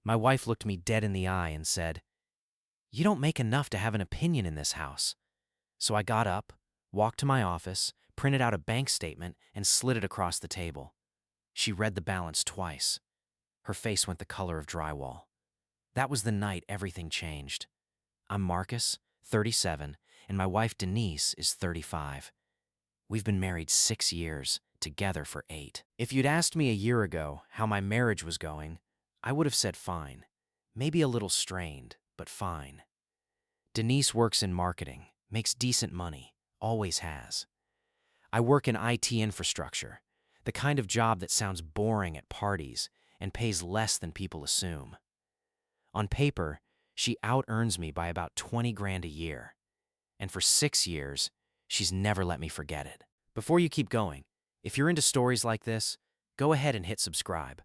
My wife looked me dead in the eye and said, "You don't make enough to have an opinion in this house." So I got up, walked to my office, printed out a bank statement, and slid it across the table. She read the balance twice. Her face went the color of drywall. That was the night everything changed. I'm Marcus, 37, and my wife Denise is 35. We've been married 6 years, together for 8. If you'd asked me a year ago how my marriage was going, I would have said fine. Maybe a little strained, but fine. Denise works in marketing, makes decent money, always has. I work in IT infrastructure, the kind of job that sounds boring at parties and pays less than people assume. On paper, she out-earns me by about 20 grand a year. And for 6 years, she's never let me forget it. Before you keep going, if you're into stories like this, go ahead and hit subscribe.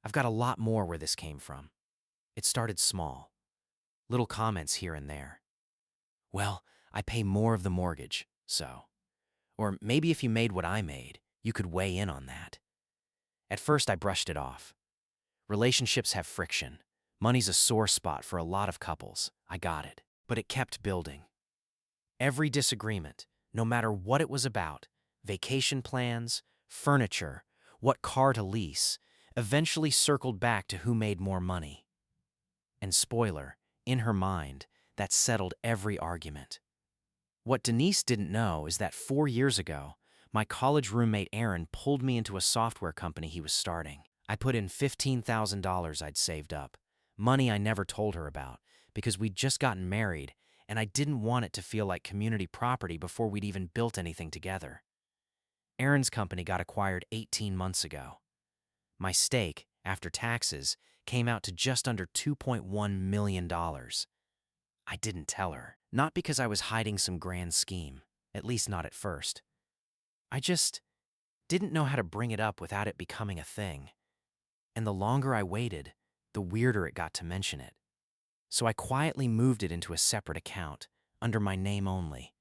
I've got a lot more where this came from. It started small. Little comments here and there. Well, I pay more of the mortgage, so. Or maybe if you made what I made, you could weigh in on that. At first, I brushed it off. Relationships have friction. Money's a sore spot for a lot of couples. I got it. But it kept building. Every disagreement, no matter what it was about, vacation plans, furniture, what car to lease, eventually circled back to who made more money. And spoiler, in her mind, that settled every argument. What Denise didn't know is that 4 years ago, my college roommate Aaron pulled me into a software company he was starting. I put in $15,000 I'd saved up, money I never told her about, because we'd just gotten married and I didn't want it to feel like community property before we'd even built anything together. Aaron's company got acquired 18 months ago. My stake, after taxes, came out to just under $2.1 million. I didn't tell her, not because I was hiding some grand scheme, at least not at first. I just didn't know how to bring it up without it becoming a thing. And the longer I waited, the weirder it got to mention it. So I quietly moved it into a separate account, under my name only,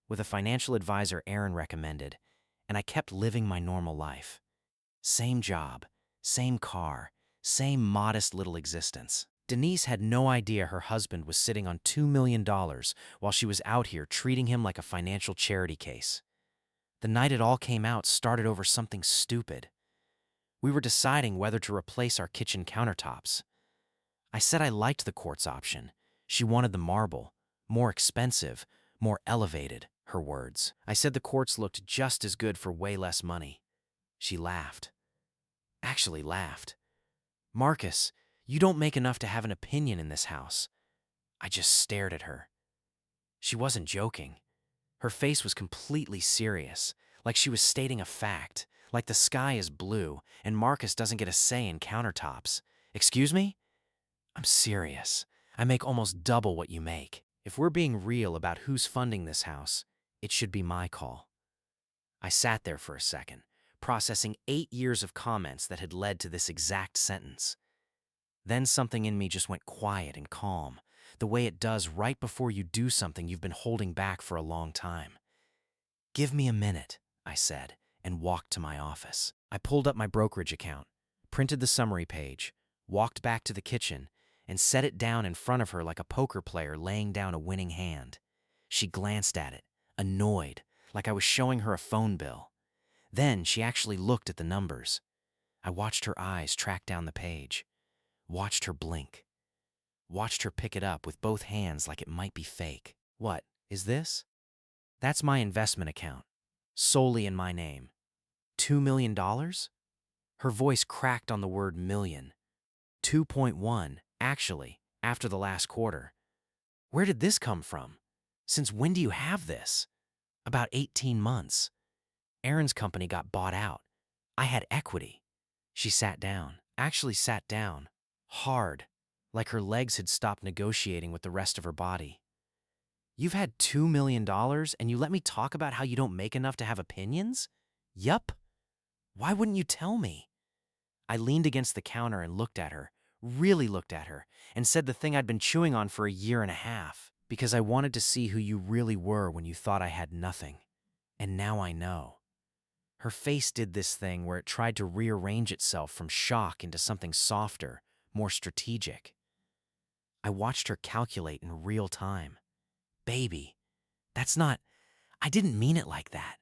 with a financial advisor Aaron recommended, and I kept living my normal life. Same job, same car, same modest little existence. Denise had no idea her husband was sitting on $2 million while she was out here treating him like a financial charity case. The night it all came out started over something stupid. We were deciding whether to replace our kitchen countertops. I said I liked the quartz option. She wanted the marble, more expensive, more elevated, her words. I said the quartz looked just as good for way less money. She laughed. Actually laughed. "Marcus, you don't make enough to have an opinion in this house." I just stared at her. She wasn't joking. Her face was completely serious, like she was stating a fact, like the sky is blue and Marcus doesn't get a say in countertops. "Excuse me? I'm serious. I make almost double what you make. If we're being real about who's funding this house, it should be my call." I sat there for a second, processing 8 years of comments that had led to this exact sentence. Then something in me just went quiet and calm, the way it does right before you do something you've been holding back for a long time. "Give me a minute," I said, and walked to my office. I pulled up my brokerage account, printed the summary page, walked back to the kitchen, and set it down in front of her like a poker player laying down a winning hand. She glanced at it, annoyed, like I was showing her a phone bill. Then she actually looked at the numbers. I watched her eyes track down the page, watched her blink, watched her pick it up with both hands like it might be fake. "What is this?" "That's my investment account, solely in my name." $2 million? Her voice cracked on the word million. 2.1, actually, after the last quarter. "Where did this come from? Since when do you have this?" "About 18 months. Aaron's company got bought out. I had equity." She sat down, actually sat down, hard, like her legs had stopped negotiating with the rest of her body. "You've had $2 million and you let me talk about how you don't make enough to have opinions?" "Yup. Why wouldn't you tell me?" I leaned against the counter and looked at her, really looked at her, and said the thing I'd been chewing on for a year and a half, "Because I wanted to see who you really were when you thought I had nothing. And now I know." Her face did this thing where it tried to rearrange itself from shock into something softer, more strategic. I watched her calculate in real time. Baby, that's not, I didn't mean it like that.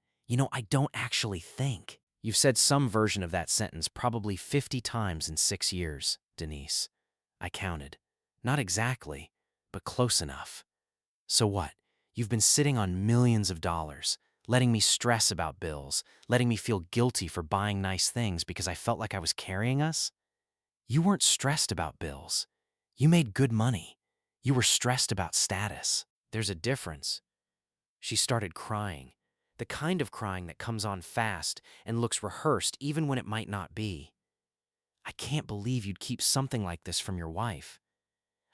I don't actually think. You've said some version of that sentence probably 50 times in 6 years, Denise. I counted. Not exactly, but close enough. So what? You've been sitting on millions of dollars, letting me stress about bills, letting me feel guilty for buying nice things because I felt like I was carrying us? You weren't stressed about bills. You made good money. You were stressed about status. There's a difference. She started crying, the kind of crying that comes on fast and looks rehearsed even when it might not be. I can't believe you'd keep something like this from your wife.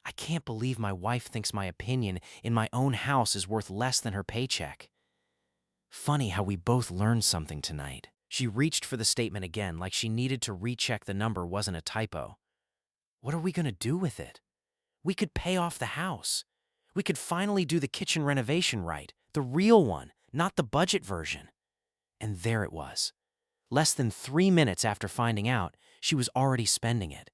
I can't believe my wife thinks my opinion in my own house is worth less than her paycheck. Funny how we both learned something tonight. She reached for the statement again like she needed to recheck the number wasn't a typo. What are we going to do with it? We could pay off the house. We could finally do the kitchen renovation right, the real one, not the budget version. And there it was. Less than 3 minutes after finding out, she was already spending it.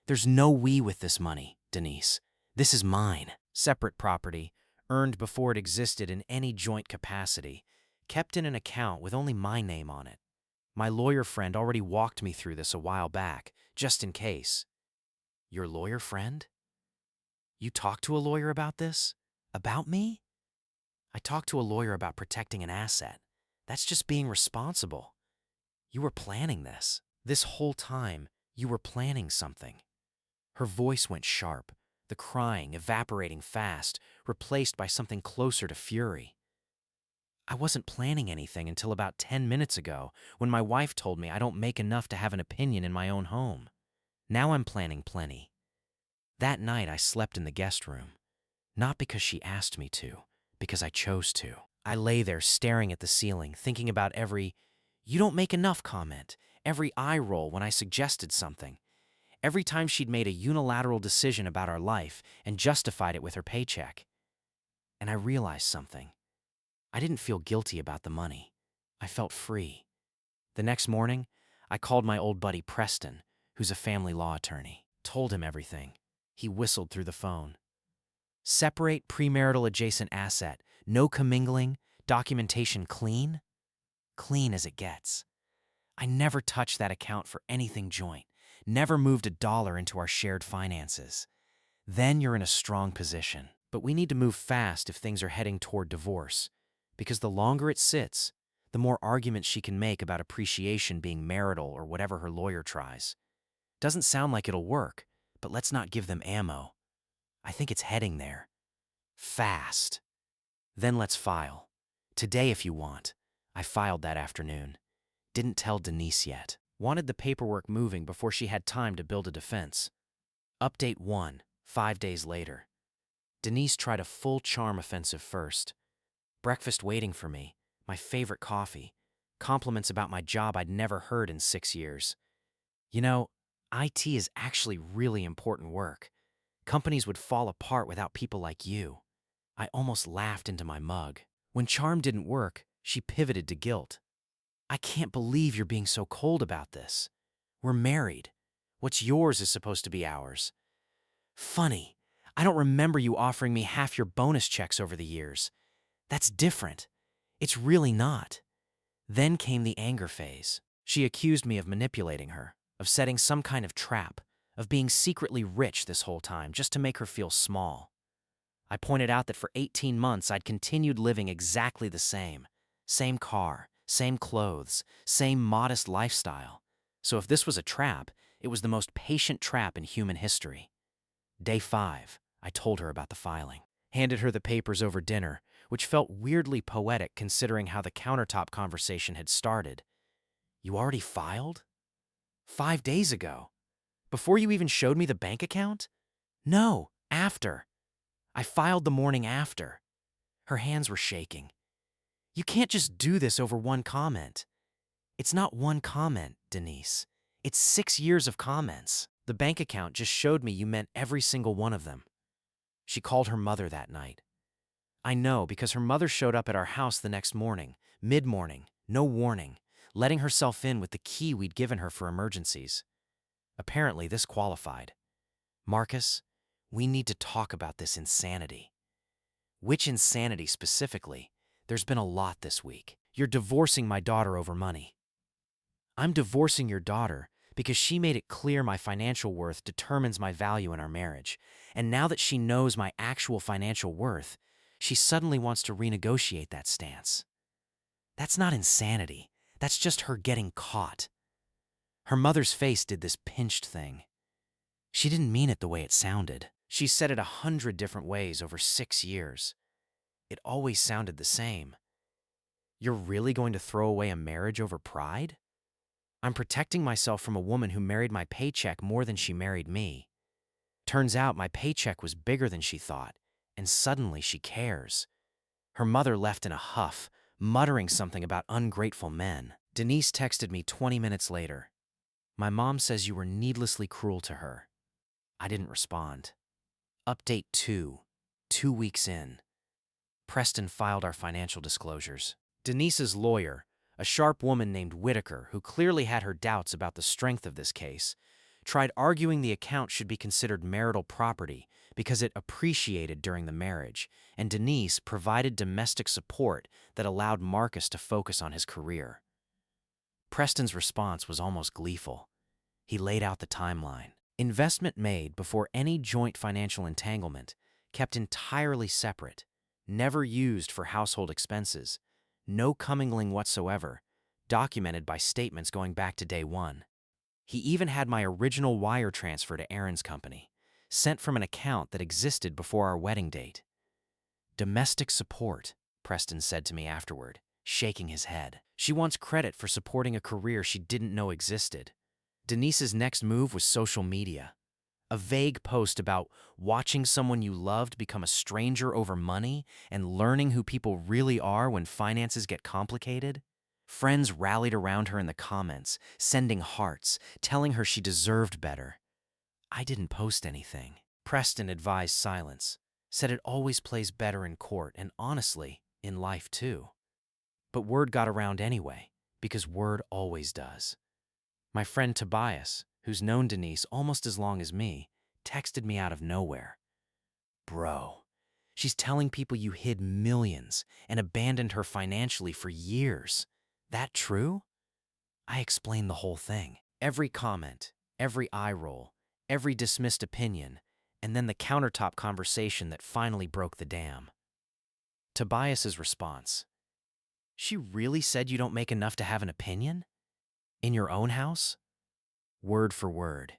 There's no we with this money, Denise. This is mine. Separate property, earned before it existed in any joint capacity, kept in an account with only my name on it. My lawyer friend already walked me through this a while back, just in case. Your lawyer friend? You talked to a lawyer about this? About me? I talked to a lawyer about protecting an asset. That's just being responsible. You were planning this. This whole time, you were planning something. Her voice went sharp, the crying evaporating fast, replaced by something closer to fury. I wasn't planning anything until about 10 minutes ago, when my wife told me I don't make enough to have an opinion in my own home. Now I'm planning plenty. That night I slept in the guest room. Not because she asked me to, because I chose to. I lay there staring at the ceiling, thinking about every "you don't make enough" comment, every eye roll when I suggested something, every time she'd made a unilateral decision about our life and justified it with her paycheck. And I realized something. I didn't feel guilty about the money. I felt free. The next morning, I called my old buddy Preston, who's a family law attorney, told him everything. He whistled through the phone. Separate premarital adjacent asset, no commingling, documentation clean? Clean as it gets. I never touched that account for anything joint, never moved a dollar into our shared finances. Then you're in a strong position. But we need to move fast if things are heading toward divorce, because the longer it sits, the more arguments she can make about appreciation being marital or whatever her lawyer tries. Doesn't sound like it'll work, but let's not give them ammo. I think it's heading there. Fast. Then let's file. Today if you want. I filed that afternoon. Didn't tell Denise yet. Wanted the paperwork moving before she had time to build a defense. Update 1, 5 days later. Denise tried a full charm offensive first. Breakfast waiting for me, my favorite coffee, compliments about my job I'd never heard in 6 years. IT is actually really important work. Companies would fall apart without people like you. I almost laughed into my mug. When charm didn't work, she pivoted to guilt. I can't believe you're being so cold about this. We're married. What's yours is supposed to be ours. Funny, I don't remember you offering me half your bonus checks over the years. That's different. It's really not. Then came the anger phase. She accused me of manipulating her, of setting some kind of trap, of being secretly rich this whole time just to make her feel small. I pointed out that for 18 months I'd continued living exactly the same. Same car, same clothes, same modest lifestyle. So if this was a trap, it was the most patient trap in human history. Day 5, I told her about the filing. Handed her the papers over dinner, which felt weirdly poetic considering how the countertop conversation had started. You already filed? 5 days ago. Before you even showed me the bank account? No, after. I filed the morning after. Her hands were shaking. You can't just do this over one comment. It's not one comment, Denise. It's 6 years of comments. The bank account just showed me you meant every single one of them. She called her mother that night. I know because her mother showed up at our house the next morning, mid-morning, no warning, letting herself in with the key we'd given her for emergencies. Apparently this qualified. "Marcus, we need to talk about this insanity." "Which insanity specifically? There's been a lot this week." "You're divorcing my daughter over money." "I'm divorcing your daughter because she made it clear my financial worth determines my value in our marriage. And now that she knows my actual financial worth, she suddenly wants to renegotiate that stance." "That's not insanity. That's just her getting caught." Her mother's face did this pinched thing. She didn't mean it the way it sounded. She said it 100 different ways over 6 years. It always sounded the same. "You're really going to throw away a marriage over pride?" "I'm protecting myself from a woman who married my paycheck more than she married me. Turns out my paycheck was bigger than she thought, and suddenly she cares." Her mother left in a huff, muttering something about ungrateful men. Denise texted me 20 minutes later. "My mom says you were needlessly cruel to her." I didn't respond. Update 2. 2 weeks in. Preston filed our financial disclosures. Denise's lawyer, a sharp woman named Whitaker, who clearly had her doubts about the strength of this case, tried arguing the account should be considered marital property because it appreciated during the marriage, and Denise provided domestic support that allowed Marcus to focus on his career. Preston's response was almost gleeful. He laid out the timeline. Investment made before any joint financial entanglement, kept entirely separate, never used for household expenses, no commingling whatsoever, documented by statements going back to day one. He even had my original wire transfer to Aaron's company, sent from an account that existed before our wedding date. "Domestic support," Preston said to me afterward, shaking his head. "She wants credit for supporting a career she didn't know existed." Denise's next move was social media. A vague post about watching someone you loved become a stranger over money and learning who people really are when finances get complicated. Friends rallied around her in the comments, sending hearts, telling her she deserved better. I didn't post anything. Preston advised silence, said it always plays better in court and honestly, in life too. But word got around anyway, because word always does. My friend Tobias, who's known Denise almost as long as me, texted me out of nowhere. "Bro, she's telling people you hid millions and abandoned her financially for years. That true?" I explained the whole thing. Every comment, every eye roll, every dismissed opinion, and then the countertop conversation that finally broke the dam. Tobias's response: "She really said you don't make enough to have an opinion? In your own house?" Word for word.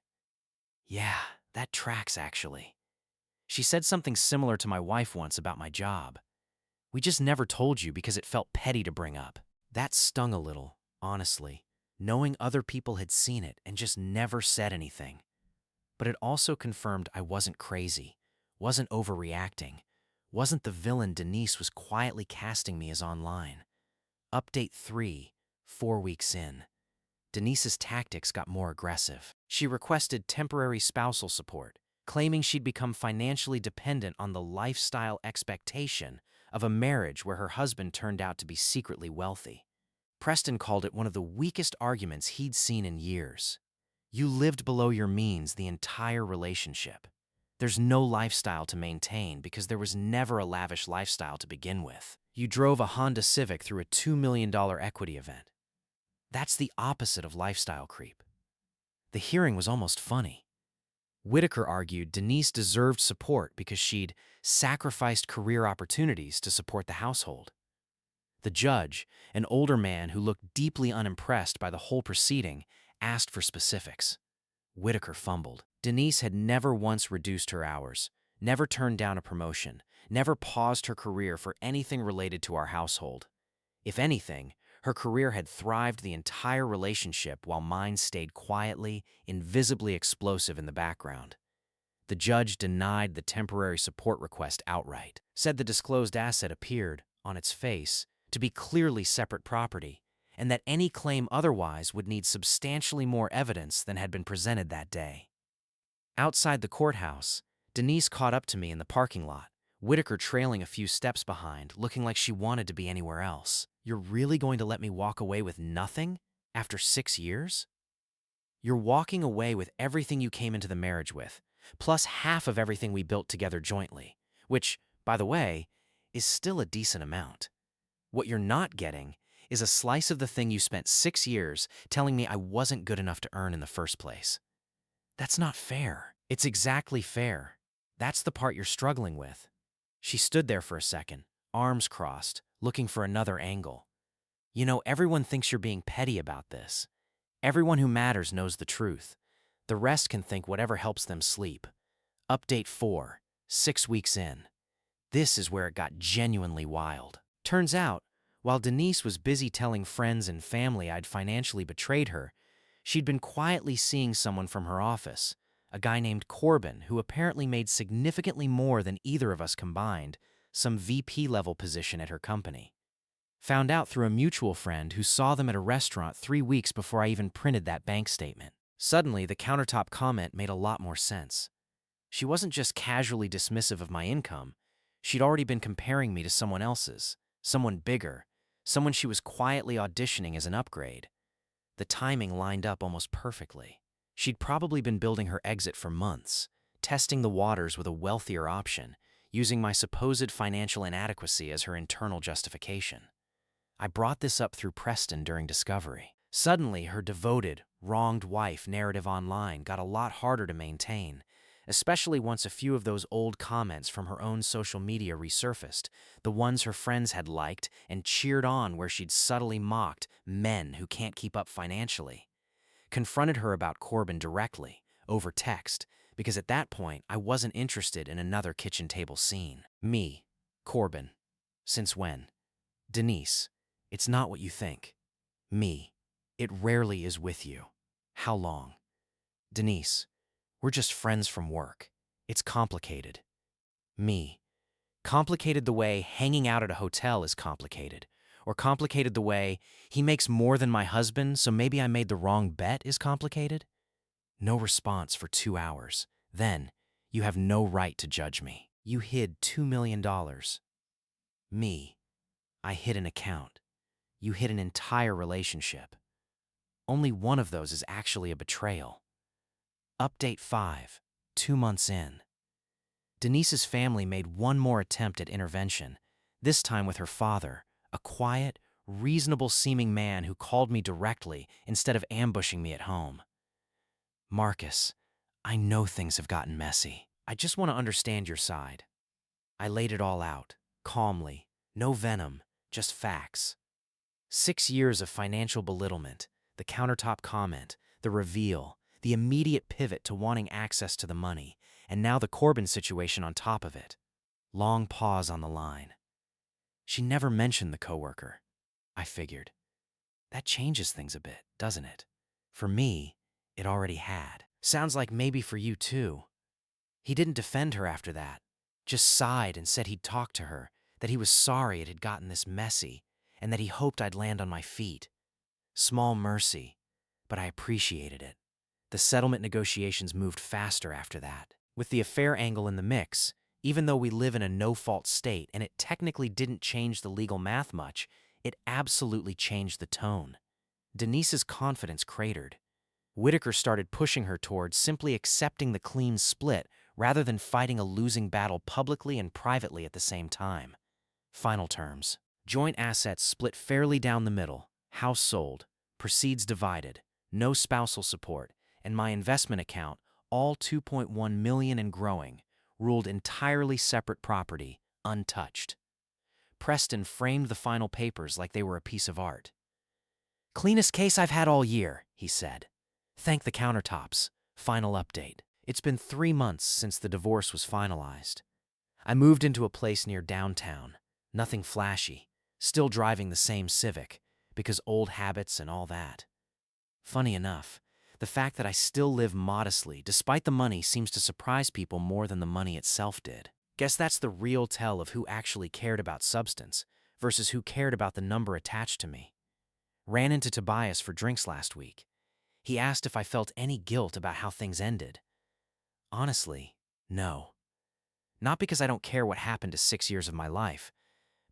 "Yeah, that tracks actually. She said something similar to my wife once about my job. We just never told you because it felt petty to bring up." That stung a little, honestly, knowing other people had seen it and just never said anything. But it also confirmed I wasn't crazy, wasn't overreacting, wasn't the villain Denise was quietly casting me as online. Update 3, 4 weeks in. Denise's tactics got more aggressive. She requested temporary spousal support, claiming she'd become financially dependent on the lifestyle expectation of a marriage where her husband turned out to be secretly wealthy. Preston called it one of the weakest arguments he'd seen in years. You lived below your means the entire relationship. There's no lifestyle to maintain because there was never a lavish lifestyle to begin with. You drove a Honda Civic through a $2 million equity event. That's the opposite of lifestyle creep. The hearing was almost funny. Whitaker argued Denise deserved support because she'd sacrificed career opportunities to support the household. The judge, an older man who looked deeply unimpressed by the whole proceeding, asked for specifics. Whitaker fumbled. Denise had never once reduced her hours, never turned down a promotion, never paused her career for anything related to our household. If anything, her career had thrived the entire relationship while mine stayed quietly, invisibly explosive in the background. The judge denied the temporary support request outright, said the disclosed asset appeared, on its face, to be clearly separate property, and that any claim otherwise would need substantially more evidence than had been presented that day. Outside the courthouse, Denise caught up to me in the parking lot, Whitaker trailing a few steps behind, looking like she wanted to be anywhere else. "You're really going to let me walk away with nothing after 6 years? You're walking away with everything you came into the marriage with, plus half of everything we built together jointly, which, by the way, is still a decent amount. What you're not getting is a slice of the thing you spent 6 years telling me I wasn't good enough to earn in the first place. That's not fair. It's exactly fair. That's the part you're struggling with. She stood there for a second, arms crossed, looking for another angle. You know, everyone thinks you're being petty about this. Everyone who matters knows the truth. The rest can think whatever helps them sleep. Update 4, 6 weeks in. This is where it got genuinely wild. Turns out, while Denise was busy telling friends and family I'd financially betrayed her, she'd been quietly seeing someone from her office, a guy named Corbin who apparently made significantly more than either of us combined, some VP-level position at her company. Found out through a mutual friend who saw them at a restaurant 3 weeks before I even printed that bank statement. Suddenly, the countertop comment made a lot more sense. She wasn't just casually dismissive of my income. She'd already been comparing me to someone else's, someone bigger, someone she was quietly auditioning as an upgrade. The timing lined up almost perfectly. She'd probably been building her exit for months, testing the waters with a wealthier option, using my supposed financial inadequacy as her internal justification. I brought this up through Preston during discovery. Suddenly, her devoted, wronged wife narrative online got a lot harder to maintain, especially once a few of those old comments from her own social media resurfaced, the ones her friends had liked and cheered on where she'd subtly mocked men who can't keep up financially. Confronted her about Corbin directly, over text, because at that point I wasn't interested in another kitchen table scene. Me, Corbin. Since when? Denise, it's not what you think. Me, it rarely is with you. How long? Denise, we're just friends from work. It's complicated. Me, complicated the way hanging out at a hotel is complicated, or complicated the way he makes more than my husband, so maybe I made the wrong bet is complicated? No response for 2 hours. Then, you have no right to judge me. You hid $2 million. Me, I hid an account. You hid an entire relationship. Only one of those is actually a betrayal. Update 5, 2 months in. Denise's family made one more attempt at intervention, this time with her father, a quiet, reasonable-seeming man who called me directly instead of ambushing me at home. Marcus, I know things have gotten messy. I just want to understand your side. I laid it all out, calmly, no venom, just facts. 6 years of financial belittlement, the countertop comment, the reveal, the immediate pivot to wanting access to the money, and now the Corbin situation on top of it. Long pause on the line. She never mentioned the coworker. I figured. That changes things a bit, doesn't it? For me, it already had. Sounds like maybe for you too. He didn't defend her after that, just sighed and said he'd talk to her, that he was sorry it had gotten this messy, and that he hoped I'd land on my feet. Small mercy, but I appreciated it. The settlement negotiations moved faster after that. With the affair angle in the mix, even though we live in a no-fault state and it technically didn't change the legal math much, it absolutely changed the tone. Denise's confidence cratered. Whitaker started pushing her towards simply accepting the clean split rather than fighting a losing battle publicly and privately at the same time. Final terms. Joint assets split fairly down the middle, house sold, proceeds divided, no spousal support, and my investment account, all $2.1 million and growing, ruled entirely separate property, untouched. Preston framed the final papers like they were a piece of art. "Cleanest case I've had all year," he said. "Thank the countertops. Final update. It's been 3 months since the divorce was finalized. I moved into a place near downtown, nothing flashy, still driving the same Civic, because old habits and all that. Funny enough, the fact that I still live modestly despite the money seems to surprise people more than the money itself did. Guess that's the real tell of who actually cared about substance versus who cared about the number attached to me. Ran into Tobias for drinks last week. He asked if I felt any guilt about how things ended. Honestly, no. Not because I don't care what happened to 6 years of my life,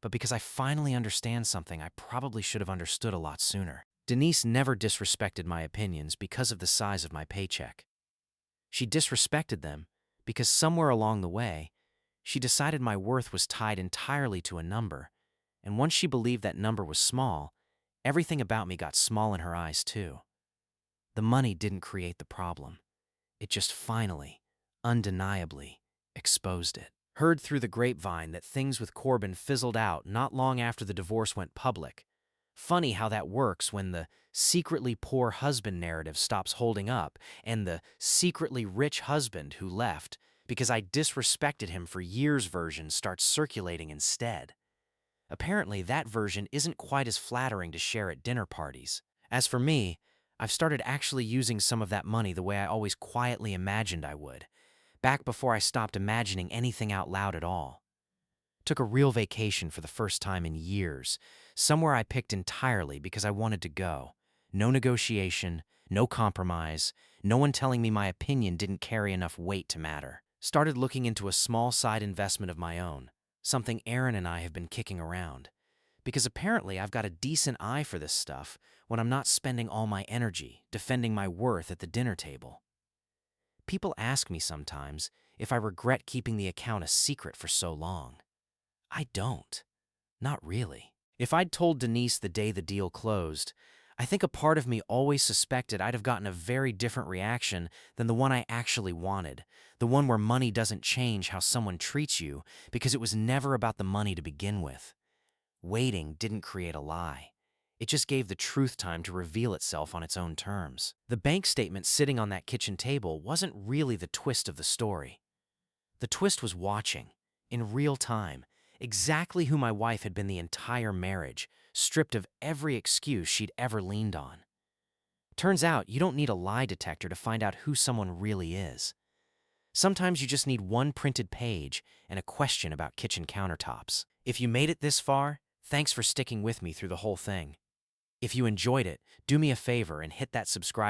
but because I finally understand something I probably should have understood a lot sooner. Denise never disrespected my opinions because of the size of my paycheck. She disrespected them because somewhere along the way, she decided my worth was tied entirely to a number, and once she believed that number was small, everything about me got small in her eyes too. The money didn't create the problem. It just finally, undeniably, exposed it. Heard through the grapevine that things with Corbin fizzled out not long after the divorce went public. Funny how that works when the secretly poor husband narrative stops holding up and the secretly rich husband who left because I disrespected him for years version starts circulating instead. Apparently, that version isn't quite as flattering to share at dinner parties. As for me, I've started actually using some of that money the way I always quietly imagined I would, back before I stopped imagining anything out loud at all. Took a real vacation for the first time in years, somewhere I picked entirely because I wanted to go. No negotiation, no compromise, no one telling me my opinion didn't carry enough weight to matter. Started looking into a small side investment of my own, something Aaron and I have been kicking around. Because apparently I've got a decent eye for this stuff when I'm not spending all my energy defending my worth at the dinner table. People ask me sometimes if I regret keeping the account a secret for so long. I don't. Not really. If I'd told Denise the day the deal closed, I think a part of me always suspected I'd have gotten a very different reaction than the one I actually wanted, the one where money doesn't change how someone treats you because it was never about the money to begin with. Waiting didn't create a lie. It just gave the truth time to reveal itself on its own terms. The bank statement sitting on that kitchen table wasn't really the twist of the story. The twist was watching, in real time, exactly who my wife had been the entire marriage, stripped of every excuse she'd ever leaned on. Turns out you don't need a lie detector to find out who someone really is. Sometimes you just need one printed page and a question about kitchen countertops. If you made it this far, thanks for sticking with me through the whole thing. If you enjoyed it, do me a favor and hit that subscribe